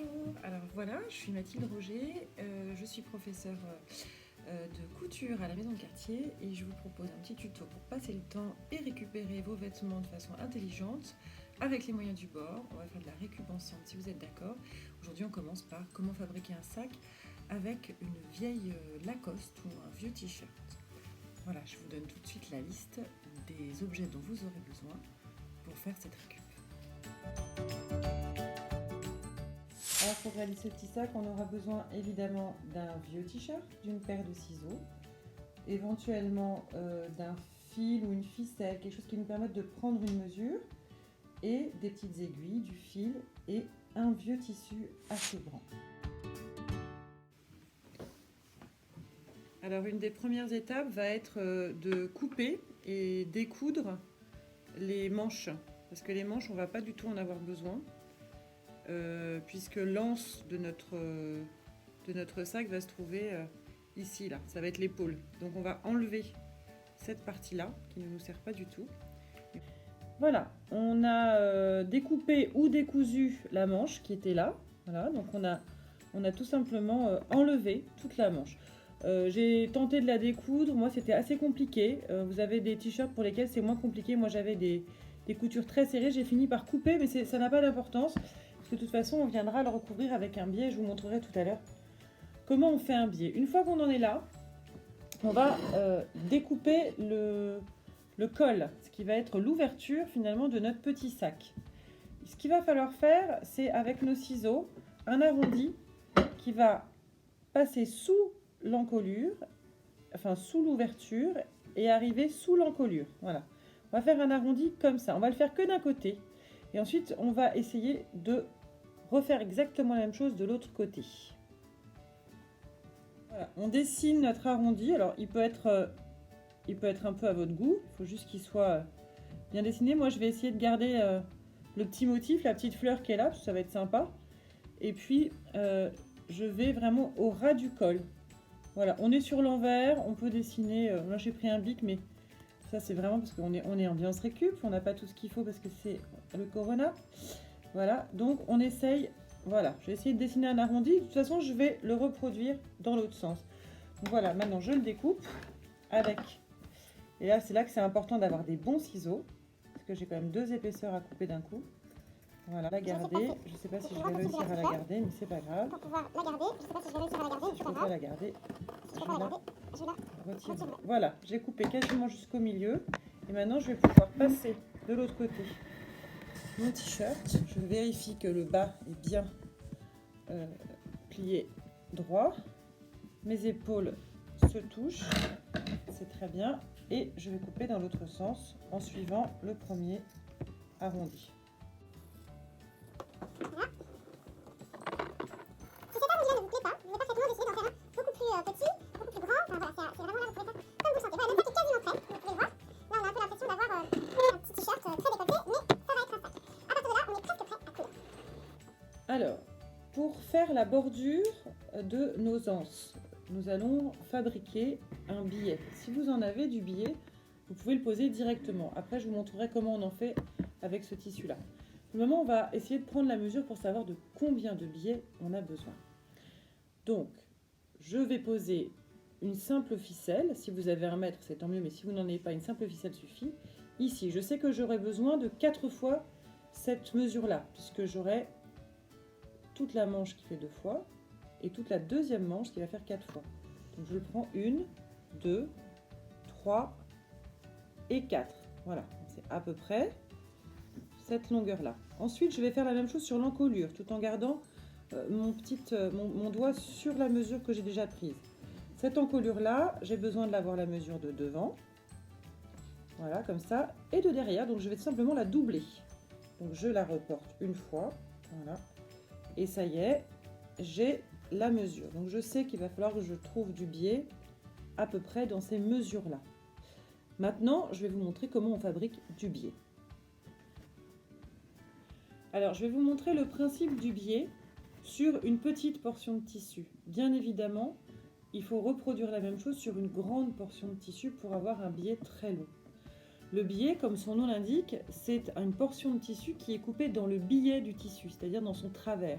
Bonjour, alors voilà, je suis Mathilde Roger, je suis professeure de couture à la Maison de Quartier et je vous propose un petit tuto pour passer le temps et récupérer vos vêtements de façon intelligente avec les moyens du bord. On va faire de la récup ensemble si vous êtes d'accord. Aujourd'hui on commence par comment fabriquer un sac avec une vieille Lacoste ou un vieux t-shirt. Voilà, je vous donne tout de suite la liste des objets dont vous aurez besoin pour faire cette récup. Alors pour réaliser ce petit sac, on aura besoin évidemment d'un vieux t-shirt, d'une paire de ciseaux, éventuellement d'un fil ou une ficelle, quelque chose qui nous permette de prendre une mesure, et des petites aiguilles, du fil et un vieux tissu assez grand. Alors une des premières étapes va être de couper et découdre les manches, parce que les manches on ne va pas du tout en avoir besoin. Puisque l'anse de notre sac va se trouver ici, là. Ça va être l'épaule. Donc on va enlever cette partie-là qui ne nous sert pas du tout. Voilà, on a découpé ou décousu la manche qui était là. Voilà, donc on a tout simplement enlevé toute la manche. J'ai tenté de la découdre, moi c'était assez compliqué. Vous avez des t-shirts pour lesquels c'est moins compliqué. Moi j'avais des coutures très serrées, j'ai fini par couper, mais ça n'a pas d'importance. De toute façon, on viendra le recouvrir avec un biais. Je vous montrerai tout à l'heure comment on fait un biais. Une fois qu'on en est là, on va découper le col, ce qui va être l'ouverture finalement de notre petit sac. Ce qu'il va falloir faire, c'est avec nos ciseaux, un arrondi qui va passer sous l'encolure, enfin sous l'ouverture et arriver sous l'encolure. Voilà. On va faire un arrondi comme ça. On va le faire que d'un côté. Et ensuite, on va essayer de refaire exactement la même chose de l'autre côté. Voilà, on dessine notre arrondi. Alors, il peut être un peu à votre goût. Il faut juste qu'il soit bien dessiné. Moi, je vais essayer de garder le petit motif, la petite fleur qui est là, parce que ça va être sympa. Et puis, je vais vraiment au ras du col. Voilà, on est sur l'envers. On peut dessiner. Là, j'ai pris un bic, mais ça, c'est vraiment parce qu'on est ambiance récup. On n'a pas tout ce qu'il faut parce que c'est le Corona. Voilà, donc on essaye, voilà, je vais essayer de dessiner un arrondi. De toute façon, je vais le reproduire dans l'autre sens. Donc voilà, maintenant je le découpe avec, et là c'est là que c'est important d'avoir des bons ciseaux, parce que j'ai quand même 2 épaisseurs à couper d'un coup. Voilà, la garder, je ne sais pas si je vais réussir à la garder, mais c'est pas grave. Pour pouvoir la garder, je ne sais pas si je vais réussir à la garder, Si je peux pas la garder, je vais la retirer. Voilà, j'ai coupé quasiment jusqu'au milieu, et maintenant je vais pouvoir passer de l'autre côté mon t-shirt. Je vérifie que le bas est bien plié droit. Mes épaules se touchent, c'est très bien. Et je vais couper dans l'autre sens en suivant le premier arrondi. Voilà. Si cet arrondi-là ne vous plaît pas, vous pouvez parfaitement décider d'en faire un beaucoup plus petit, beaucoup plus grand. Enfin, voilà, c'est vraiment là, vous pouvez faire comme vous le sentez. Voilà, le sac est quasiment prêt, vous pouvez voir. Là, on a un peu l'impression d'avoir un petit t-shirt très décolleté, mais ça va être un sac. À partir de là, on est presque prêt à coudre. Alors, pour faire la bordure de nos anses, nous allons fabriquer un billet. Si vous en avez du billet, vous pouvez le poser directement. Après, je vous montrerai comment on en fait avec ce tissu-là. Pour le moment, on va essayer de prendre la mesure pour savoir de combien de billets on a besoin. Donc, je vais poser une simple ficelle. Si vous avez 1 mètre, c'est tant mieux, mais si vous n'en avez pas, une simple ficelle suffit. Ici, je sais que j'aurai besoin de 4 fois cette mesure-là, puisque j'aurai toute la manche qui fait 2 fois et toute la deuxième manche qui va faire 4 fois. Donc je prends 1, 2, 3 et 4. Voilà, c'est à peu près cette longueur-là. Ensuite, je vais faire la même chose sur l'encolure, tout en gardant mon doigt sur la mesure que j'ai déjà prise. Cette encolure-là, j'ai besoin de l'avoir la mesure de devant. Voilà, comme ça. Et de derrière, donc je vais tout simplement la doubler. Donc je la reporte une fois. Voilà. Et ça y est, j'ai la mesure. Donc je sais qu'il va falloir que je trouve du biais à peu près dans ces mesures-là. Maintenant, je vais vous montrer comment on fabrique du biais. Alors, je vais vous montrer le principe du biais sur une petite portion de tissu. Bien évidemment, il faut reproduire la même chose sur une grande portion de tissu pour avoir un biais très long. Le biais, comme son nom l'indique, c'est une portion de tissu qui est coupée dans le billet du tissu, c'est-à-dire dans son travers.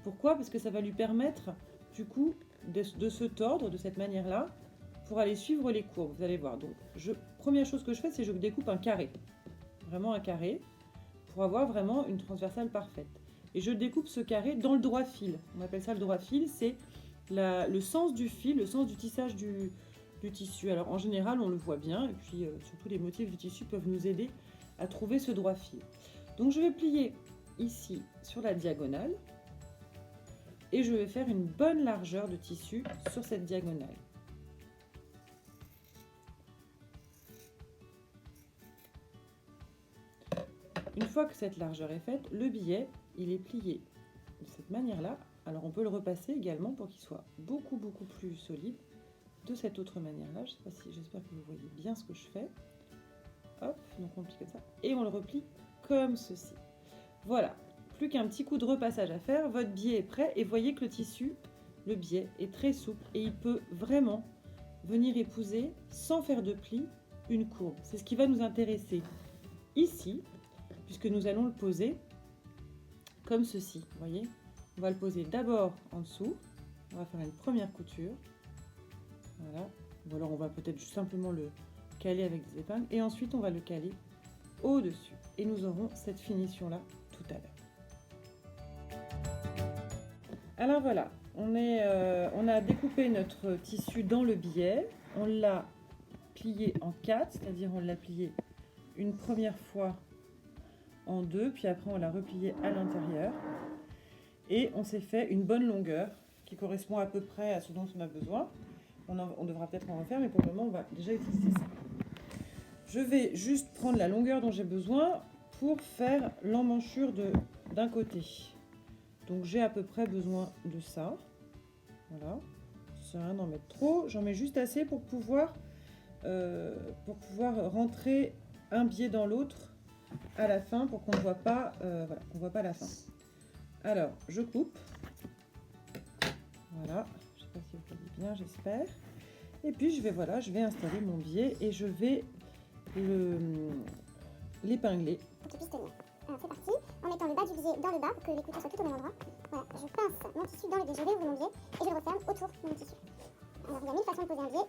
Pourquoi? Parce que ça va lui permettre du coup de se tordre de cette manière-là pour aller suivre les courbes. Vous allez voir. Donc, première chose que je fais, c'est que je découpe un carré. Vraiment un carré pour avoir vraiment une transversale parfaite. Et je découpe ce carré dans le droit fil. On appelle ça le droit fil, c'est le sens du fil, le sens du tissage du tissu. Alors en général, on le voit bien, et puis surtout les motifs du tissu peuvent nous aider à trouver ce droit fil. Donc je vais plier ici sur la diagonale, et je vais faire une bonne largeur de tissu sur cette diagonale. Une fois que cette largeur est faite, le billet, il est plié de cette manière-là. Alors on peut le repasser également pour qu'il soit beaucoup plus solide de cette autre manière-là. J'espère que vous voyez bien ce que je fais. Hop, donc on plie comme ça. Et on le replie comme ceci. Voilà, plus qu'un petit coup de repassage à faire. Votre billet est prêt et voyez que le tissu, le billet, est très souple et il peut vraiment venir épouser, sans faire de pli, une courbe. C'est ce qui va nous intéresser ici, puisque nous allons le poser comme ceci. Vous voyez, on va le poser d'abord en dessous. On va faire une première couture. Voilà. Ou alors on va peut-être juste simplement le caler avec des épingles. Et ensuite, on va le caler au-dessus. Et nous aurons cette finition-là tout à l'heure. Alors voilà, on a découpé notre tissu dans le billet. On l'a plié en 4, c'est-à-dire on l'a plié une première fois en 2, puis après on l'a replié à l'intérieur. Et on s'est fait une bonne longueur qui correspond à peu près à ce dont on a besoin. On devra peut-être en refaire, mais pour le moment, on va déjà utiliser ça. Je vais juste prendre la longueur dont j'ai besoin pour faire l'emmanchure d'un côté. Donc j'ai à peu près besoin de ça. Voilà. Ça sert à rien d'en mettre trop. J'en mets juste assez pour pouvoir rentrer un biais dans l'autre à la fin pour qu'on ne voit pas, qu'on voit pas la fin. Alors, je coupe. Voilà. Je ne sais pas si vous voyez bien, j'espère. Et puis, je vais installer mon biais et je vais l'épingler. Pour qu'il puisse tenir. Alors, c'est parti. En mettant le bas du biais dans le bas pour que les coutures soient tout au même endroit. Voilà, je pince mon tissu dans le biais, je réouvre mon biais et je le referme autour de mon tissu. Alors, il y a 1000 façons de poser un biais.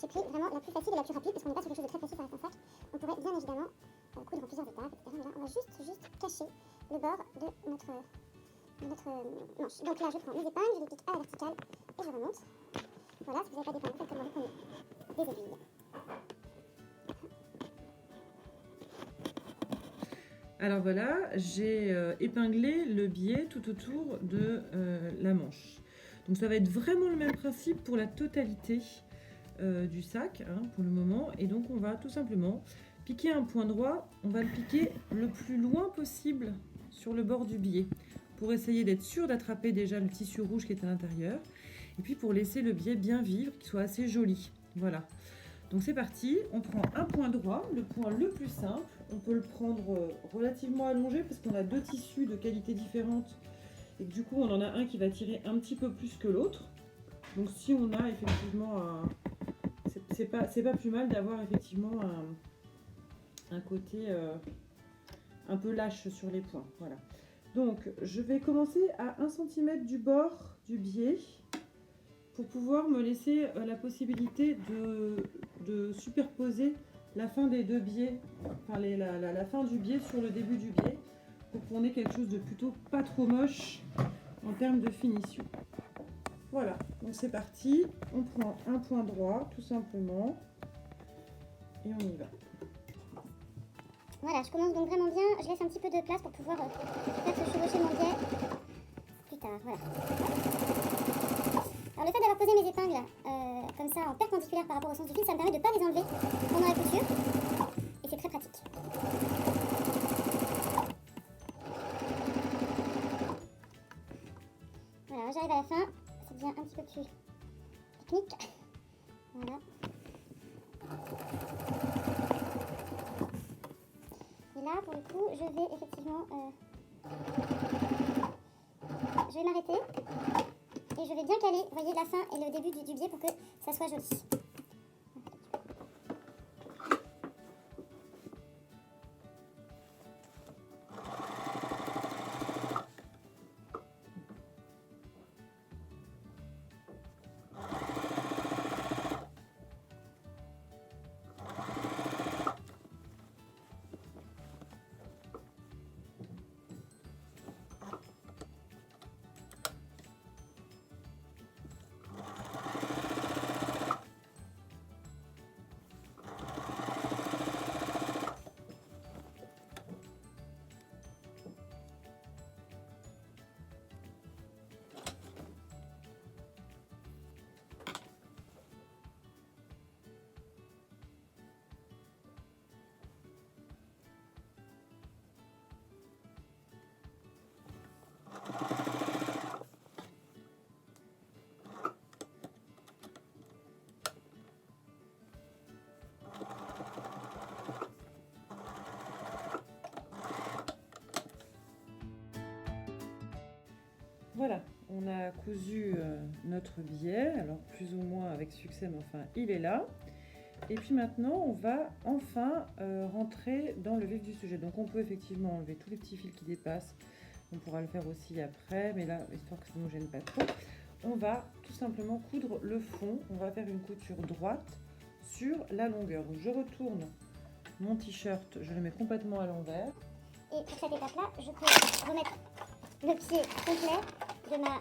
J'ai pris vraiment la plus facile et la plus rapide parce qu'on n'est pas sur quelque chose de très précis, ça reste un sac. On pourrait bien évidemment coudre en plusieurs étapes, etc. Mais là, on va juste cacher le bord de notre manche. Donc là, je prends mes épingles, je les pique à la verticale et je remonte. Voilà, si vous n'avez pas d'épingles, faites comme moi, vous prenez des aiguilles. Alors voilà, j'ai épinglé le biais tout autour de la manche. Donc ça va être vraiment le même principe pour la totalité du sac, hein, pour le moment. Et donc on va tout simplement piquer un point droit. On va le piquer le plus loin possible sur le bord du biais pour essayer d'être sûr d'attraper déjà le tissu rouge qui est à l'intérieur. Et puis pour laisser le biais bien vivre, qu'il soit assez joli. Voilà. Donc c'est parti, on prend un point droit, le point le plus simple. On peut le prendre relativement allongé parce qu'on a deux tissus de qualité différente et que du coup on en a un qui va tirer un petit peu plus que l'autre. Donc si on a effectivement c'est pas plus mal d'avoir effectivement un côté un peu lâche sur les points. Voilà. Donc je vais commencer à 1 cm du bord du biais pour pouvoir me laisser la possibilité de superposer la fin des deux biais, enfin la fin du biais sur le début du biais, pour qu'on ait quelque chose de plutôt pas trop moche en termes de finition. Voilà, donc c'est parti, on prend un point droit tout simplement et on y va. Voilà, je commence donc vraiment bien, je laisse un petit peu de place pour pouvoir faire se chevaucher mon biais plus tard, voilà. Alors le fait d'avoir posé mes épingles comme ça en perpendiculaire par rapport au sens du fil, ça me permet de ne pas les enlever pendant la couture et c'est très pratique. Voilà, j'arrive à la fin, ça devient un petit peu plus technique. Voilà. Et là, pour le coup, je vais effectivement je vais m'arrêter et je vais bien caler, vous voyez, la fin et le début du biais pour que ça soit joli. On a cousu notre billet, alors plus ou moins avec succès, mais enfin il est là. Et puis maintenant, on va enfin rentrer dans le vif du sujet. Donc on peut effectivement enlever tous les petits fils qui dépassent. On pourra le faire aussi après, mais là, histoire que ça ne nous gêne pas trop. On va tout simplement coudre le fond. On va faire une couture droite sur la longueur. Donc je retourne mon t-shirt, je le mets complètement à l'envers. Et pour cette étape-là, je peux remettre le pied complet de ma...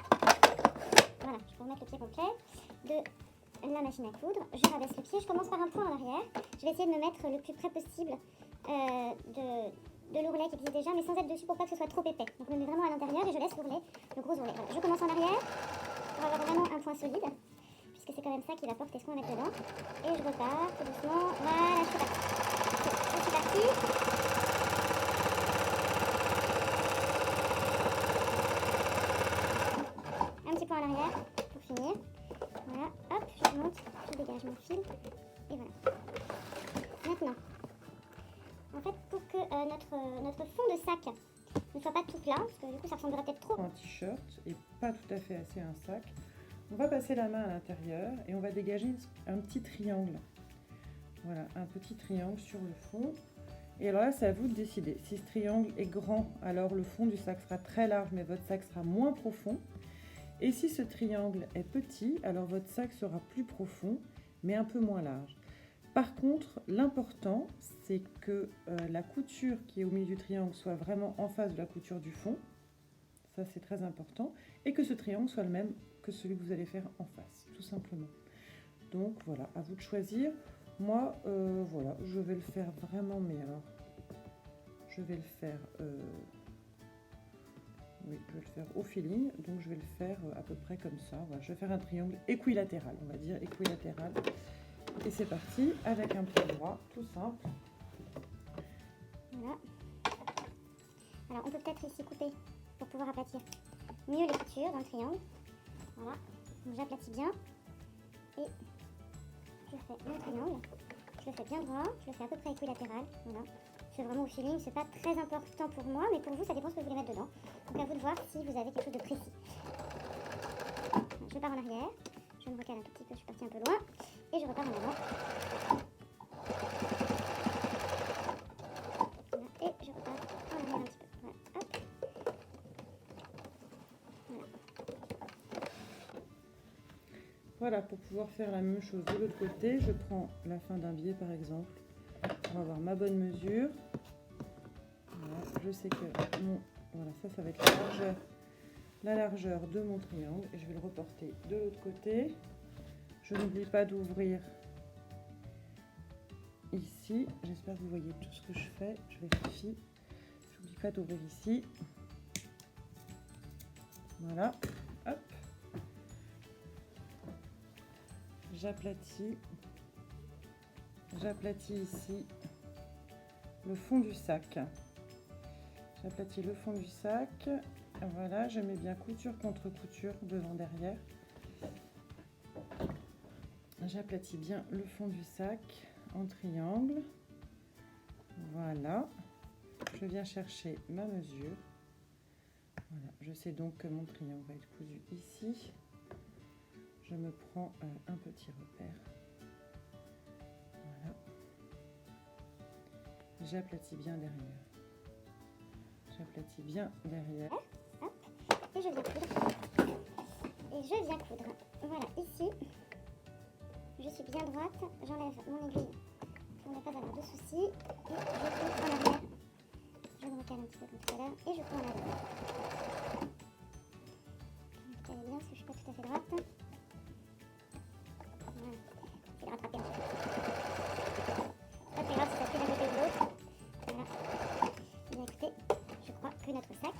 Voilà, je peux remettre le pied complet de la machine à coudre. Je rabaisse le pied, je commence par un point en arrière. Je vais essayer de me mettre le plus près possible de l'ourlet qui existe déjà, mais sans être dessus pour pas que ce soit trop épais. Donc je me mets vraiment à l'intérieur et je laisse l'ourlet, le gros ourlet. Voilà, je commence en arrière pour avoir vraiment un point solide, puisque c'est quand même ça qui va porter ce qu'on va mettre dedans. Et je repars tout doucement. Voilà, je suis partie. Je suis partie. Un petit point en arrière pour finir. Voilà, hop, je monte, je dégage mon fil. Et voilà. Maintenant, en fait, pour que notre fond de sac ne soit pas tout plat, parce que du coup ça ressemblerait peut-être trop. Un t-shirt et pas tout à fait assez un sac. On va passer la main à l'intérieur et on va dégager un petit triangle. Voilà, un petit triangle sur le fond. Et alors là, c'est à vous de décider. Si ce triangle est grand, alors le fond du sac sera très large, mais votre sac sera moins profond. Et si ce triangle est petit, alors votre sac sera plus profond, mais un peu moins large. Par contre, l'important, c'est que la couture qui est au milieu du triangle soit vraiment en face de la couture du fond. Ça, c'est très important. Et que ce triangle soit le même que celui que vous allez faire en face, tout simplement. Donc, voilà, à vous de choisir. Moi, voilà, je vais le faire vraiment, mais alors, je vais le faire... oui, je vais le faire au feeling, donc je vais le faire à peu près comme ça. Voilà, je vais faire un triangle équilatéral, on va dire équilatéral. Et c'est parti avec un point droit, tout simple. Voilà. Alors on peut peut-être ici couper pour pouvoir aplatir mieux les coutures dans le triangle. Voilà, donc j'aplatis bien et je fais mon triangle. Je le fais bien droit, je le fais à peu près équilatéral. Voilà. Je fais vraiment au feeling, c'est pas très important pour moi, mais pour vous ça dépend ce que vous voulez mettre dedans. Donc à vous de voir si vous avez quelque chose de précis. Je pars en arrière, je me recale un tout petit peu, je suis partie un peu loin, et je repars en avant. Voilà, et je repars en arrière un petit peu. Voilà, hop. Voilà. Voilà, pour pouvoir faire la même chose de l'autre côté, je prends la fin d'un biais par exemple. On va avoir ma bonne mesure. Voilà, je sais que voilà, ça va être la largeur de mon triangle et je vais le reporter de l'autre côté. Je n'oublie pas d'ouvrir ici. J'espère que vous voyez tout ce que je fais. Je vérifie. Je n'oublie pas d'ouvrir ici. Voilà. Hop. J'aplatis. J'aplatis ici le fond du sac. J'aplatis le fond du sac. Voilà, je mets bien couture contre couture, devant, derrière. J'aplatis bien le fond du sac en triangle. Voilà. Je viens chercher ma mesure. Voilà, je sais donc que mon triangle va être cousu ici. Je me prends un petit repère. Voilà. J'aplatis bien derrière. J'aplatis bien derrière. Hop, et je viens coudre. Et je viens coudre. Voilà, ici, je suis bien droite. J'enlève mon aiguille pour ne pas avoir de soucis. Et je coudre en arrière. Je me recale un petit peu comme tout à l'heure. Et je coudre en arrière. Je me recale bien parce que je ne suis pas tout à fait droite. Voilà, je vais le rattraper un petit peu. C'est pas très grave si ça fait d'un côté ou de l'autre. Voilà. Bien écoutez, je crois que notre sac